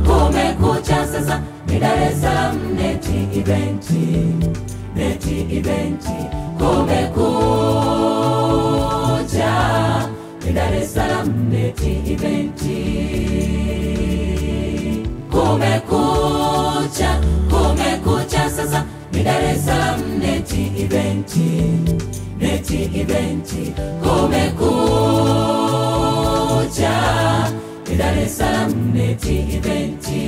Kumekucha sasa ni Dar es Salaam neti eventi. Kumekucha ni Dar es Salaam neti eventi. Kumekucha sasa ni Dar es Salaam neti eventi. Kumekucha ni Dar es Salaam neti eventi.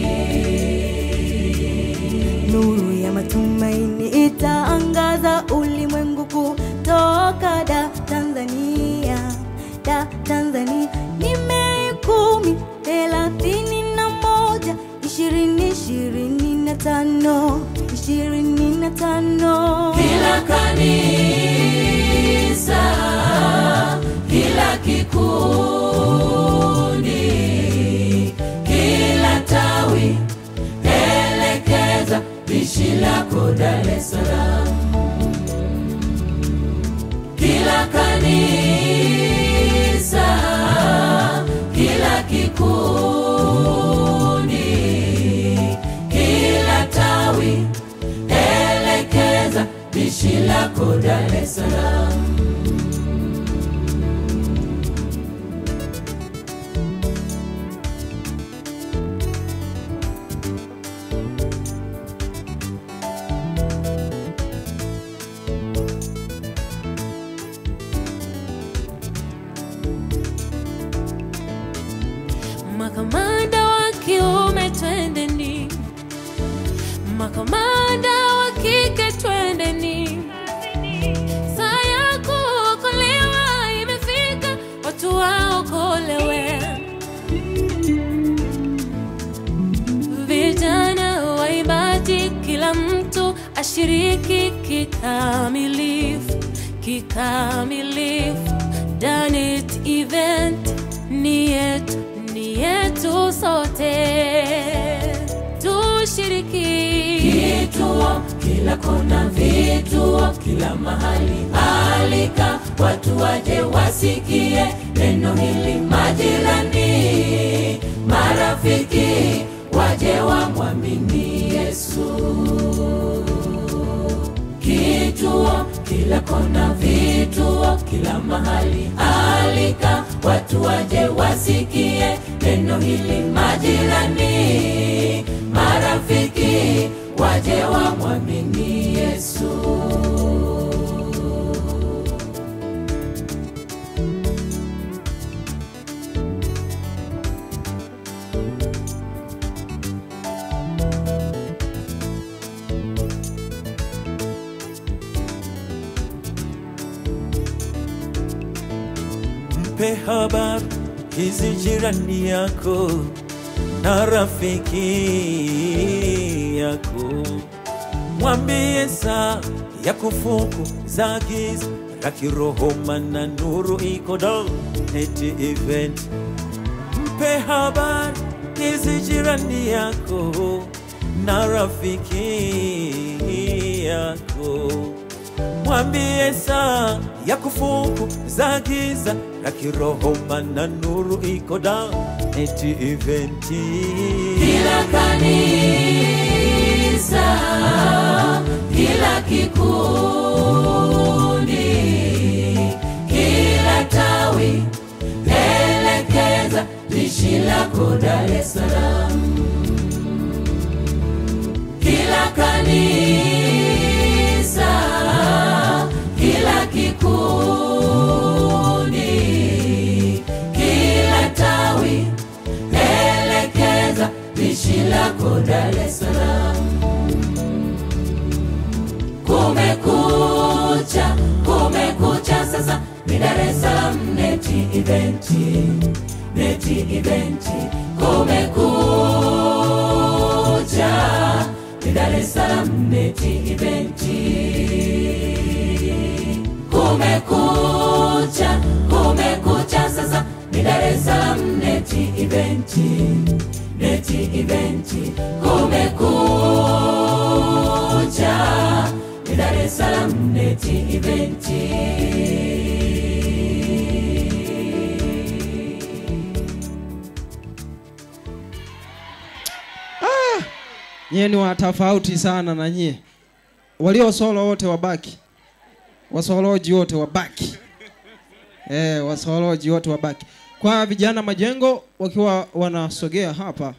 Nuru ya matumaini itaangaza ulimwengu kutoka Tanzania. Ni Mei 10, 31, 2025. Kila kanisa, kila kikundi, kila tawi, elekeza pishi lako Dar es Salaam. Kila kanisa, kila kikundi, kila tawi, elekeza pishi lako Dar es Salaam. Makamanda wa kiume twendeni, makamanda wa kike twendeni. Saa ya kuokolewa imefika, watu waokolewe. Vijana waimbaji, kila mtu ashiriki kikamilifu. Danet event ni yetu sote, tushiriki. Kituo kila kona, vituo kila mahali, alika watu waje wasikie neno hili. Majirani, marafiki waje wamwamini Yesu. Kituo kila kona, vituo kila mahali, alika watu waje wasikie neno hili. Majirani, marafiki waje wamwamini Yesu. Mpe habari hizi jirani yako na rafiki yako. Mwambie saa ya kufukuza giza la kiroho, maana nuru iko neti event. Mpe habari hizi jirani yako na rafiki yako. Mwambie saa ya kufukuza giza la kiroho, maana nuru iko neti eventi. Kila kanisa, kila kikundi, kila tawi, elekeza pishi lako Dar es Salaam. Kila kanisa, kila kikundi, kila tawi, elekeza pishi lako Dar es Salaam. Kumekucha sasa ni Dar es Salaam neti eventi. Kumekucha ni Dar es Salaam neti eventi. Kumekucha sasa ni Dar es Salaam neti eventi, neti eventi. Kumekucha, ni Dar es Salaam neti eventi. Nyie ni watofauti sana na nyie. Walio solo wote wabaki. Wasoloji wote wabaki. Wasoloji wote wabaki. Kwa vijana majengo wakiwa wanasogea hapa.